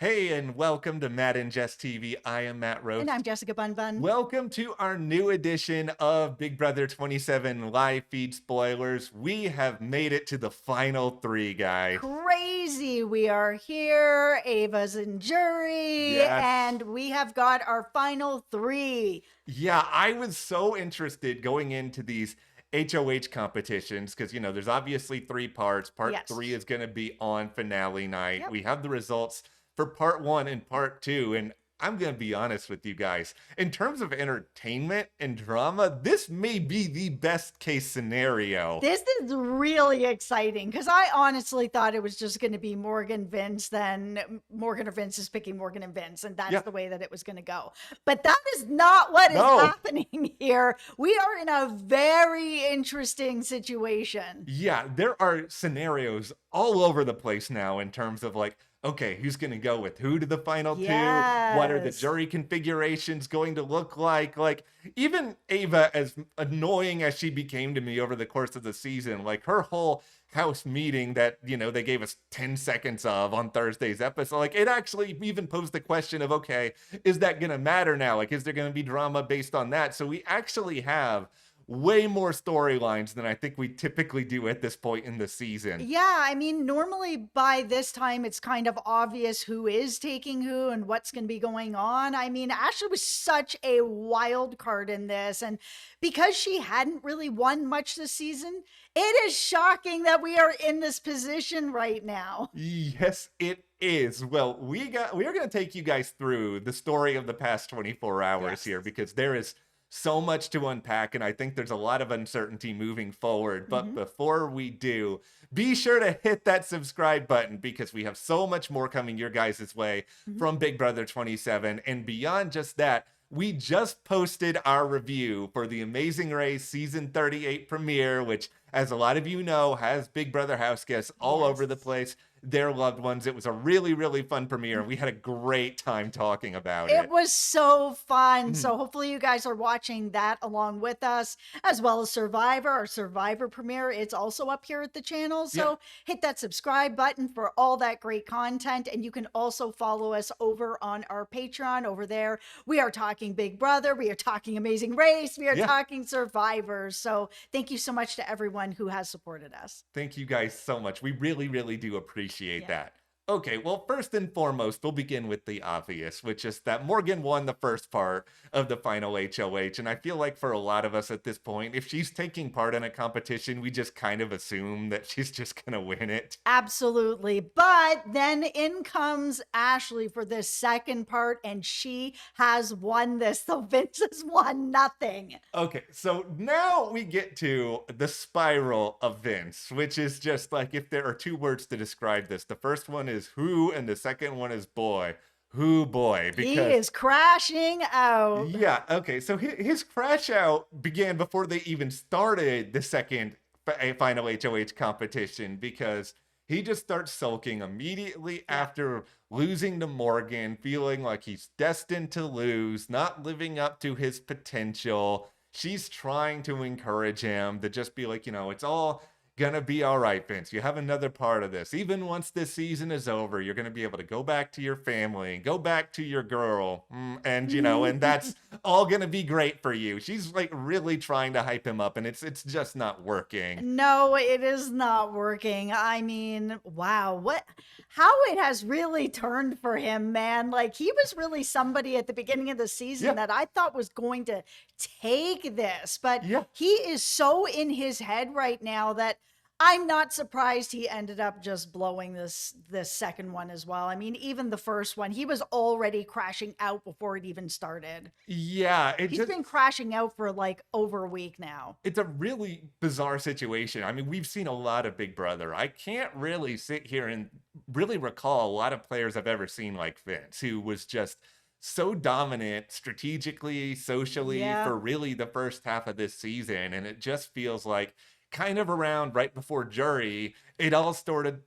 Hey, and welcome to Matt and Jess TV. I am Matt And I'm Roast. Jessica Bun Bun. Welcome to our new edition of Big Brother 27 live feed spoilers. We have made it to the final three, guys. Crazy. We are here. Ava's in jury. Yes. And we have got our final three. Yeah, I was so interested going into these HoH competitions because, there's obviously three parts. Part Yes. three is going to be on finale night. Yep. We have the results for part one and part two. And I'm going to be honest with you guys. In terms of entertainment and drama, this may be the best case scenario. This is really exciting because I honestly thought it was just going to be Morgan Vince, then Morgan or Vince is picking Morgan and Vince, and that's the way that it was going to go. But that is not what is happening here. We are in a very interesting situation. Yeah, there are scenarios all over the place now in terms of okay, who's going to go with who to the final two? What are the jury configurations going to look like? Even Ava, as annoying as she became to me over the course of the season, her whole house meeting that, they gave us 10 seconds of on Thursday's episode, it actually even posed the question of, okay, is that going to matter now? Is there going to be drama based on that? So we actually have way more storylines than I think we typically do at this point in the season. Yeah, I mean, normally by this time, it's kind of obvious who is taking who and what's going to be going on. I mean, Ashley was such a wild card in this. And because she hadn't really won much this season, it is shocking that we are in this position right now. Yes, it is. Well, we are going to take you guys through the story of the past 24 hours here because there is so much to unpack, and I think there's a lot of uncertainty moving forward. But before we do, be sure to hit that subscribe button because we have so much more coming your guys' way from Big Brother 27. And beyond just that, we just posted our review for The Amazing Race Season 38 premiere, which, as a lot of you know, has Big Brother house guests all over the place, their loved ones. It was a really, really fun premiere. We had a great time talking about it. It was so fun. So hopefully you guys are watching that along with us, as well as Survivor, our Survivor premiere. It's also up here at the channel. So hit that subscribe button for all that great content. And you can also follow us over on our Patreon over there. We are talking Big Brother. We are talking Amazing Race. We are talking Survivor. So thank you so much to everyone who has supported us. Thank you guys so much. We really, really do appreciate that. Okay, well, first and foremost, we'll begin with the obvious, which is that Morgan won the first part of the final HoH. And I feel like for a lot of us at this point, if she's taking part in a competition, we just kind of assume that she's just going to win it. Absolutely. But then in comes Ashley for this second part, and she has won this. So Vince has won nothing. Okay, so now we get to the spiral of Vince, which is just if there are two words to describe this, the first one is who, and the second one is boy. Who boy? Because he is crashing out. Yeah, okay. So his crash out began before they even started the second final HoH competition because he just starts sulking immediately after losing to Morgan, feeling like he's destined to lose, not living up to his potential. She's trying to encourage him to just be like, it's all gonna be all right, Vince. You have another part of this. Even once this season is over, you're gonna be able to go back to your family and go back to your girl. And and that's all gonna be great for you. She's really trying to hype him up, and it's just not working. No, it is not working. I mean, wow, how it has really turned for him, man. He was really somebody at the beginning of the season that I thought was going to take this, but he is so in his head right now that I'm not surprised he ended up just blowing this second one as well. I mean, even the first one, he was already crashing out before it even started. Yeah. He's been crashing out for over a week now. It's a really bizarre situation. I mean, we've seen a lot of Big Brother. I can't really sit here and really recall a lot of players I've ever seen like Vince, who was just so dominant strategically, socially for really the first half of this season. And it just feels like kind of around right before jury, it all started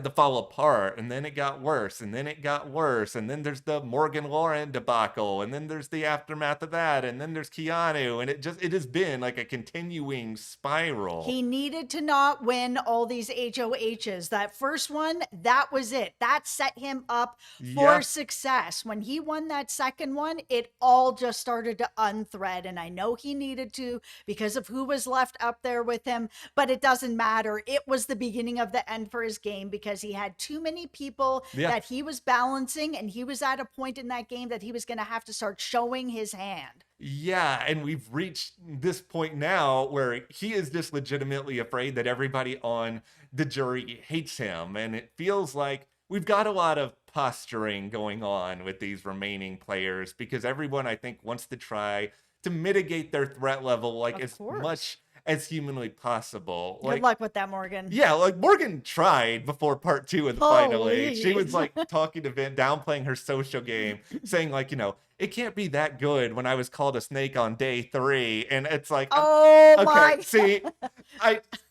to fall apart, and then it got worse, and then it got worse, and then there's the Morgan Lauren debacle, and then there's the aftermath of that, and then there's Keanu, and it has been like a continuing spiral. He needed to not win all these HOHs. That first one, that was it. That set him up for Yeah. success. When he won that second one, it all just started to unthread. And I know he needed to because of who was left up there with him, but it doesn't matter. It was the beginning of the end for his game because he had too many people Yeah. that he was balancing, and he was at a point in that game that he was going to have to start showing his hand. Yeah, and we've reached this point now where he is just legitimately afraid that everybody on the jury hates him. And it feels like we've got a lot of posturing going on with these remaining players because everyone, I think, wants to try to mitigate their threat level like Of as course. much as humanly possible. Good Like, luck with that, Morgan. yeah, like Morgan tried before part 2 of the final eight. She was Please. like talking to Vin, downplaying her social game, saying like, it can't be that good when I was called a snake on day 3. And it's like, Oh okay, my. see,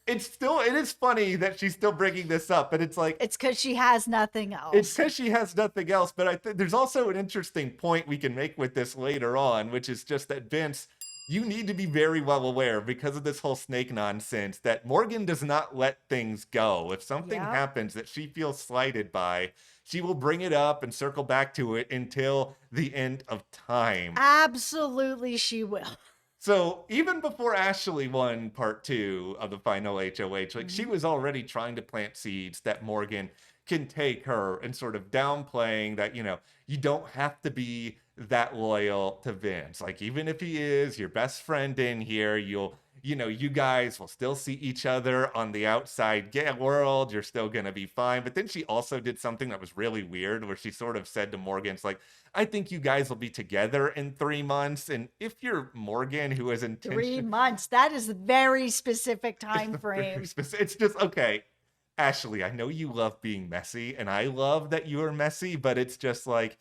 it is funny that she's still bringing this up, but it's like, It's because she has nothing else. it's because she has nothing else. But I think there's also an interesting point we can make with this later on, which is just that Vince, you need to be very well aware because of this whole snake nonsense that Morgan does not let things go. If something Yep. happens that she feels slighted by, she will bring it up and circle back to it until the end of time. Absolutely, she will. So even before Ashley won part 2 of the final HOH, like she was already trying to plant seeds that Morgan can take her and sort of downplaying that, you don't have to be that loyal to Vince. Like even if he is your best friend in here, you guys will still see each other on the outside world. You're still going to be fine. But then she also did something that was really weird where she sort of said to Morgan, it's like, I think you guys will be together in 3 months. And if you're Morgan, who has 3 intention, months. That is a very specific time frame. it's just, okay, Ashley, I know you love being messy and I love that you are messy, but it's just like,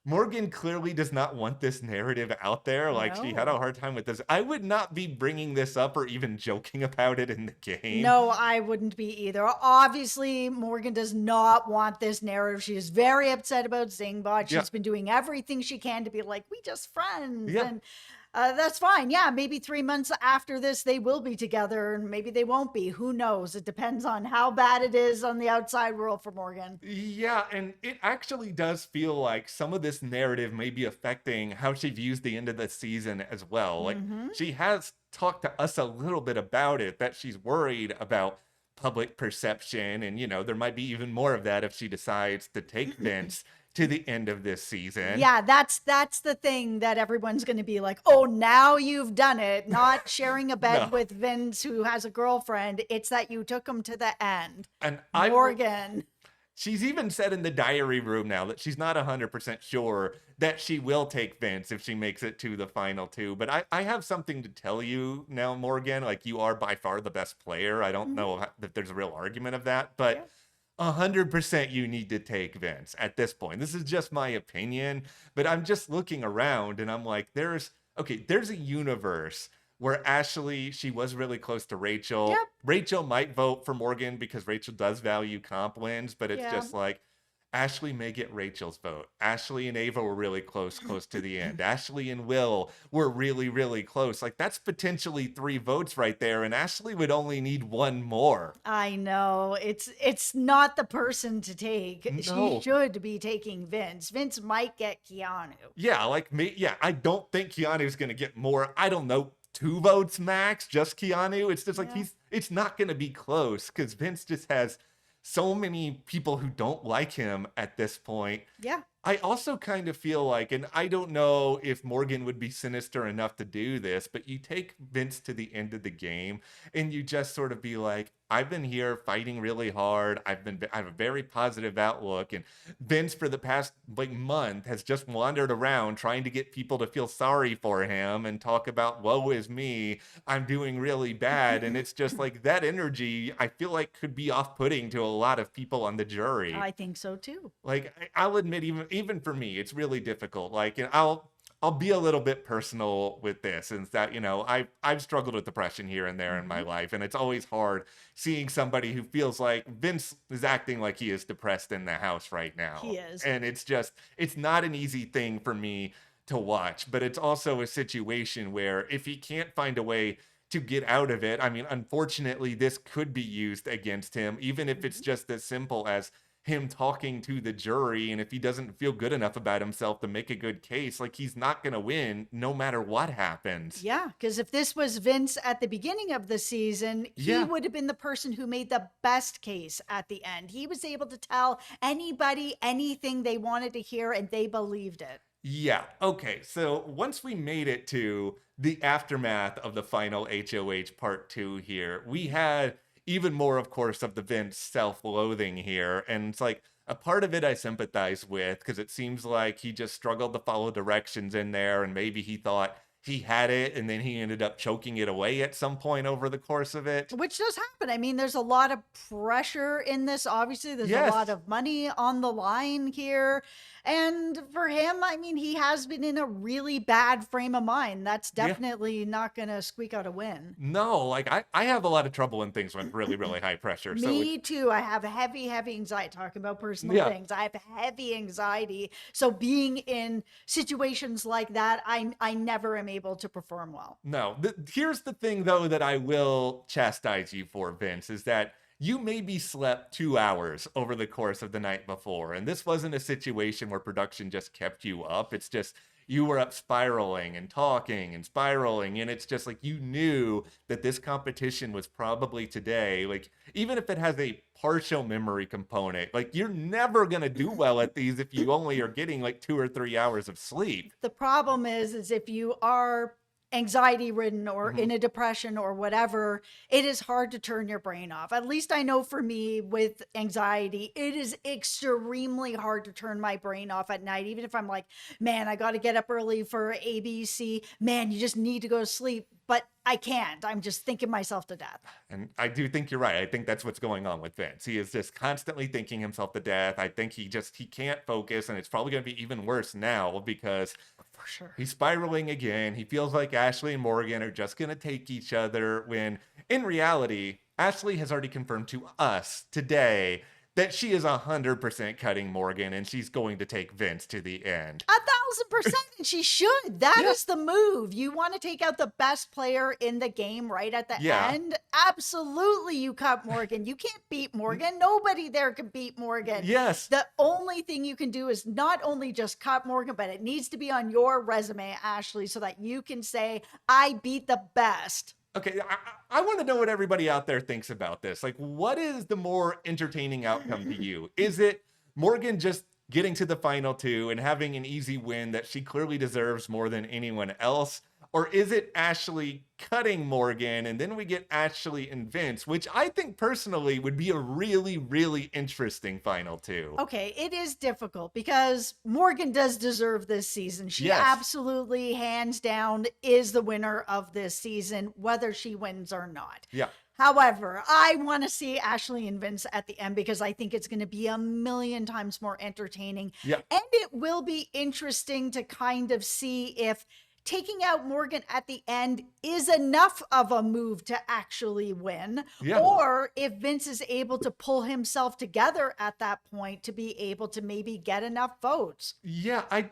Morgan clearly does not want this narrative out there. Like she had a No. hard time with this. I would not be bringing this up or even joking about it in the game. No, I wouldn't be either. Obviously, Morgan does not want this narrative. She is very upset about Zingbot. She's Yeah. been doing everything she can to be like, we just friends. Yeah. And that's fine. Yeah, maybe 3 months after this, they will be together, and maybe they won't be. Who knows? It depends on how bad it is on the outside world for Morgan. Yeah, and it actually does feel like some of this narrative may be affecting how she views the end of the season as well. Like she has talked to us a little bit about it, that she's worried about public perception, and there might be even more of that if she decides to take Vince to the end of this season. Yeah, that's the thing that everyone's going to be like, oh, now you've done it. Not sharing a bed No. with Vince, who has a girlfriend. It's that you took him to the end. And Morgan. she's even said in the diary room now that she's not 100% sure that she will take Vince if she makes it to the final 2. But I have something to tell you now, Morgan. Like, you are by far the best player. I don't know that there's a real argument of that, but 100% you need to take Vince at this point. This is just my opinion, but I'm just looking around and I'm like, there's a universe where Ashley, she was really close to Rachel. Yep. Rachel might vote for Morgan because Rachel does value comp wins, but it's Yeah. just like, Ashley may get Rachel's vote. Ashley and Ava were really close to the end. Ashley and Will were really, really close. Like, that's potentially 3 votes right there, and Ashley would only need 1 more. I know. It's not the person to take. No. She should be taking Vince. Vince might get Keanu. Yeah, like me. Yeah, I don't think Keanu's going to get more. I don't know, 2 votes max, just Keanu. It's just like it's not going to be close because Vince just has so many people who don't like him at this point. Yeah. I also kind of feel like, and I don't know if Morgan would be sinister enough to do this, but you take Vince to the end of the game and you just sort of be like, I've been here fighting really hard. I have a very positive outlook. And Vince for the past month has just wandered around trying to get people to feel sorry for him and talk about, woe is me, I'm doing really bad. And it's just like that energy, I feel like could be off-putting to a lot of people on the jury. I think so too. Like, I'll admit, even for me, it's really difficult. Like, and I'll be a little bit personal with this, and that, I've struggled with depression here and there in my Mhm. life, and it's always hard seeing somebody who feels like Vince is acting like he is depressed in the house right now. He is. And it's not an easy thing for me to watch, but it's also a situation where if he can't find a way to get out of it, I mean, unfortunately, this could be used against him, even if it's Mhm. just as simple as him talking to the jury. And if he doesn't feel good enough about himself to make a good case, like, he's not going to win no matter what happens. Yeah, because if this was Vince at the beginning of the season, he Yeah. would have been the person who made the best case at the end. He was able to tell anybody anything they wanted to hear and they believed it. Yeah. Okay. So once we made it to the aftermath of the final HOH part 2 here, we had even more, of course, of the Vince self-loathing here. And it's like a part of it I sympathize with, because it seems like he just struggled to follow directions in there, and maybe he thought he had it and then he ended up choking it away at some point over the course of it. Which does happen. I mean, there's a lot of pressure in this. Obviously, there's a lot Yes. of money on the line here. And for him, I mean, he has been in a really bad frame of mind. That's Yeah. definitely not going to squeak out a win. No, like I have a lot of trouble when things went really, really high pressure. So Me too. I have heavy anxiety. Talking about personal yeah. things, I have heavy anxiety. So being in situations like that, I never am able to perform well. No, here's the thing though that I will chastise you for, Vince, is that you maybe slept 2 hours over the course of the night before, and this wasn't a situation where production just kept you up. It's just you were up spiraling and talking and spiraling, and it's just like you knew that this competition was probably today. Like, even if it has a partial memory component, like, you're never gonna do well at these if you only are getting like 2 or 3 hours of sleep. The problem is if you are anxiety ridden or Mhm. in a depression or whatever, it is hard to turn your brain off. At least I know for me with anxiety, it is extremely hard to turn my brain off at night. Even if I'm like, man, I got to get up early for ABC, man, you just need to go to sleep. But I can't. I'm just thinking myself to death. And I do think you're right. I think that's what's going on with Vince. He is just constantly thinking himself to death. I think he can't focus, and it's probably going to be even worse now because For sure. he's spiraling again. He feels like Ashley and Morgan are just going to take each other, when in reality, Ashley has already confirmed to us today that she is 100% cutting Morgan, and she's going to take Vince to the end. 1,000%. And she should. That Yeah. is the move. You want to take out the best player in the game right at the Yeah. end? Absolutely, you cut Morgan. You can't beat Morgan. Nobody there can beat Morgan. Yes. The only thing you can do is not only just cut Morgan, but it needs to be on your resume, Ashley, so that you can say, I beat the best. Okay, I want to know what everybody out there thinks about this. Like, what is the more entertaining outcome to you? Is it Morgan just getting to the final 2 and having an easy win that she clearly deserves more than anyone else? Or is it Ashley cutting Morgan, and then we get Ashley and Vince, which I think personally would be a really, really interesting final 2? Okay, it is difficult because Morgan does deserve this season. She Yes. absolutely, hands down, is the winner of this season, whether she wins or not. Yeah. However, I want to see Ashley and Vince at the end because I think it's going to be a million times more entertaining. Yeah. And it will be interesting to kind of see if taking out Morgan at the end is enough of a move to actually win, Yeah. or if Vince is able to pull himself together at that point to be able to maybe get enough votes. Yeah, I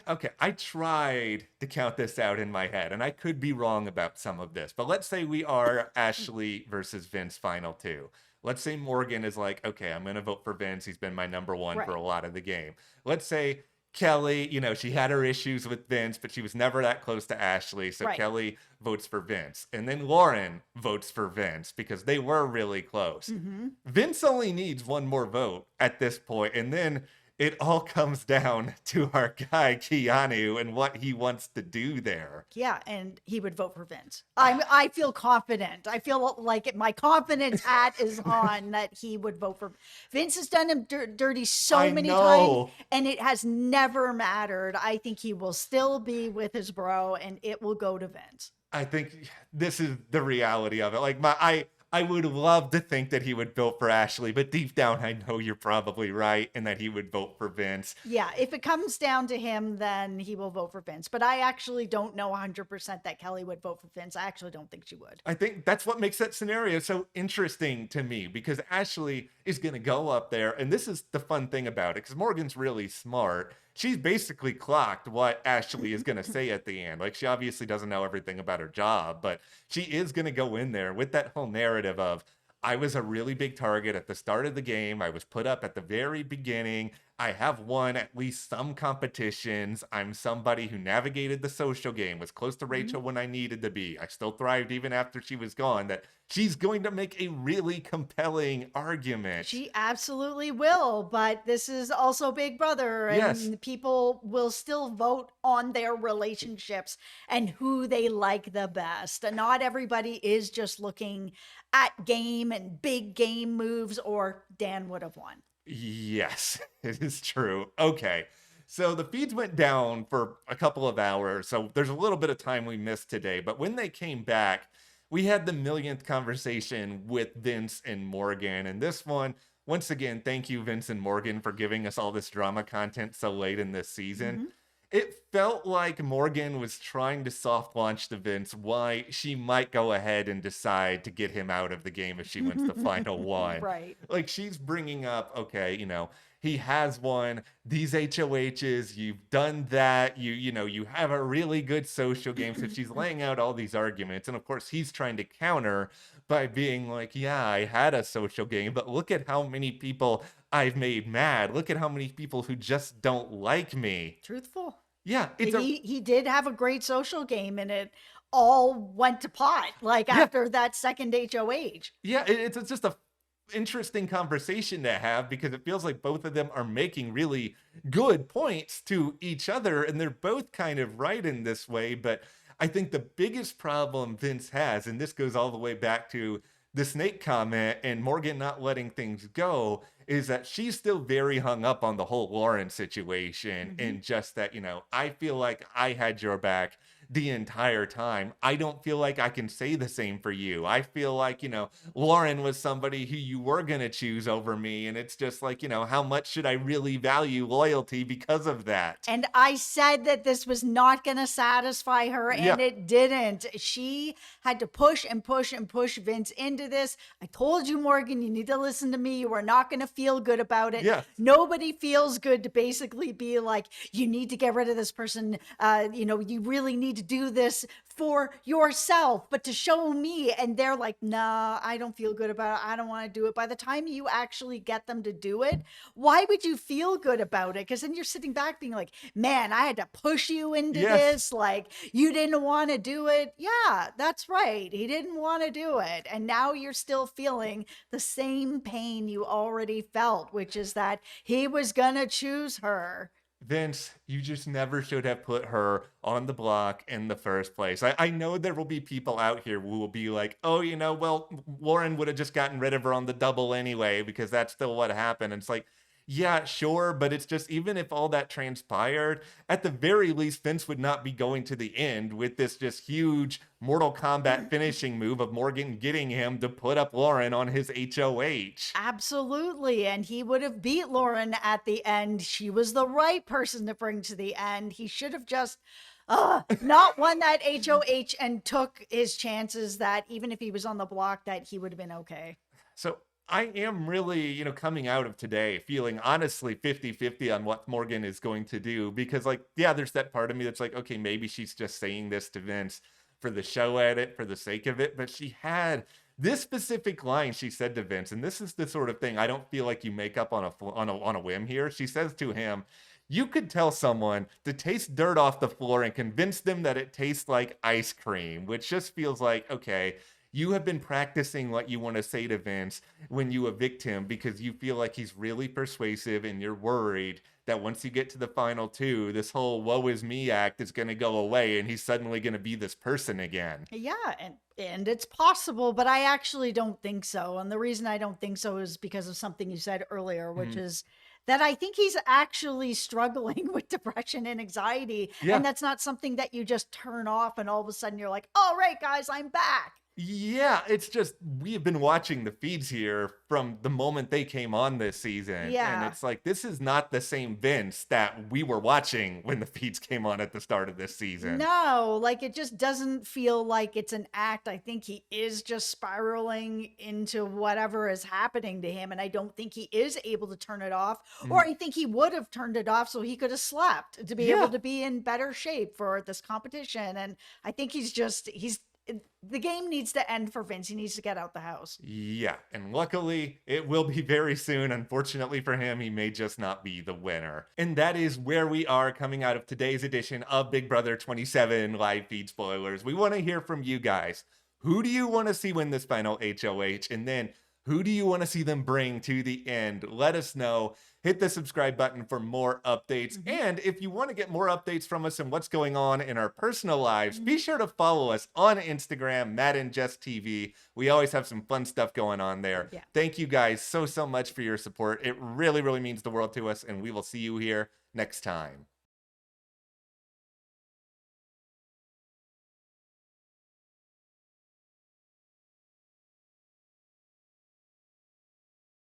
tried to count this out in my head, and I could be wrong about some of this. But let's say we are Ashley versus Vince final 2. Let's say Morgan is like, okay, I'm going to vote for Vince. He's been my number one for Right. a lot of the game. Let's say Kelly, she had her issues with Vince, but she was never that close to Ashley. So Right. Kelly votes for Vince. And then Lauren votes for Vince because they were really close. Mm-hmm. Vince only needs one more vote at this point, and then it all comes down to our guy Keanu and what he wants to do there. Yeah, and he would vote for Vince. I feel confident. I feel like my confidence hat is on that he would vote for Vince. Has done him dirty so I many know. times, and it has never mattered. I think he will still be with his bro, and it will go to Vince. I think this is the reality of it. Like, I would love to think that he would vote for Ashley, but deep down, I know you're probably right and that he would vote for Vince. Yeah, if it comes down to him, then he will vote for Vince. But I actually don't know 100% that Kelly would vote for Vince. I actually don't think she would. I think that's what makes that scenario so interesting to me because Ashley is going to go up there. And this is the fun thing about it because Morgan's really smart. She's basically clocked what Ashley is going to say at the end. Like, she obviously doesn't know everything about her job, but she is going to go in there with that whole narrative of, I was a really big target at the start of the game. I was put up at the very beginning. I have won at least some competitions. I'm somebody who navigated the social game, was close to Rachel when I needed to be. I still thrived even after she was gone. That she's going to make a really compelling argument. She absolutely will, but this is also Big Brother, and Yes. people will still vote on their relationships and who they like the best. And not everybody is just looking at game and big game moves, or Dan would have won. Yes, it is true. Okay. So the feeds went down for a couple of hours. So there's a little bit of time we missed today. But when they came back, we had the millionth conversation with Vince and Morgan. And this one, once again, thank you, Vince and Morgan, for giving us all this drama content so late in this season. It felt like Morgan was trying to soft launch to Vince why she might go ahead and decide to get him out of the game if she wins the final one. Right. Like, she's bringing up, okay, he has won these HOHs, you've done that, you have a really good social game. So she's laying out all these arguments. And of course, he's trying to counter by being like, yeah, I had a social game, but look at how many people I've made mad. Look at how many people who just don't like me. Truthful. Yeah, He did have a great social game, and it all went to pot after that second HOH. yeah, it's just a interesting conversation to have because it feels like both of them are making really good points to each other, and they're both kind of right in this way. But I think the biggest problem Vince has, and this goes all the way back to the snake comment and Morgan not letting things go, is that she's still very hung up on the whole Lauren situation and just that, I feel like I had your back the entire time. I don't feel like I can say the same for you. I feel like, Lauren was somebody who you were going to choose over me. And it's just like, how much should I really value loyalty because of that? And I said that this was not going to satisfy her, and it didn't. She had to push and push and push Vince into this. I told you, Morgan, you need to listen to me. You are not going to feel good about it. Yes. Nobody feels good to basically be like, you need to get rid of this person. You really need to do this for yourself, but to show me. And they're like, nah, I don't feel good about it. I don't want to do it. By the time you actually get them to do it, why would you feel good about it? Because then you're sitting back being like, man, I had to push you into this. Like, you didn't want to do it. Yeah, that's right. He didn't want to do it. And now you're still feeling the same pain you already felt, which is that he was going to choose her. Vince, you just never should have put her on the block in the first place. I know there will be people out here who will be like, oh, well, Lauren would have just gotten rid of her on the double anyway, because that's still what happened. And it's like, yeah, sure. But it's just, even if all that transpired, at the very least, Vince would not be going to the end with this just huge Mortal Kombat finishing move of Morgan getting him to put up Lauren on his HOH. Absolutely. And he would have beat Lauren at the end. She was the right person to bring to the end. He should have just not won that HOH and took his chances that even if he was on the block, that he would have been okay. So I am really, coming out of today feeling honestly 50-50 on what Morgan is going to do, because there's that part of me that's like, okay, maybe she's just saying this to Vince for the show edit, for the sake of it. But she had this specific line she said to Vince, and this is the sort of thing I don't feel like you make up on a whim here. She says to him, you could tell someone to taste dirt off the floor and convince them that it tastes like ice cream, which just feels like, okay, you have been practicing what you want to say to Vince when you evict him because you feel like he's really persuasive and you're worried that once you get to the final two, this whole woe is me act is going to go away and he's suddenly going to be this person again. Yeah, and it's possible, but I actually don't think so. And the reason I don't think so is because of something you said earlier, which is that I think he's actually struggling with depression and anxiety. Yeah. And that's not something that you just turn off and all of a sudden you're like, all right, guys, I'm back. Yeah, it's just we've been watching the feeds here from the moment they came on this season. And Yeah. it's like, this is not the same Vince that we were watching when the feeds came on at the start of this season. No, like it just doesn't feel like it's an act. I think he is just spiraling into whatever is happening to him. And I don't think he is able to turn it off. Or Mm, I think he would have turned it off so he could have slept to be able Yeah. to be in better shape for this competition. And I think the game needs to end for Vince. He needs to get out the house. Yeah, and luckily it will be very soon. Unfortunately for him, he may just not be the winner. And that is where we are coming out of today's edition of Big Brother 27 live feed spoilers. We want to hear from you guys. Who do you want to see win this final HOH? And then who do you want to see them bring to the end? Let us know. Hit the subscribe button for more updates. And if you want to get more updates from us and what's going on in our personal lives, be sure to follow us on Instagram, Matt and Jess TV. We always have some fun stuff going on there. Yeah. Thank you guys so much for your support. It really, really means the world to us, and we will see you here next time.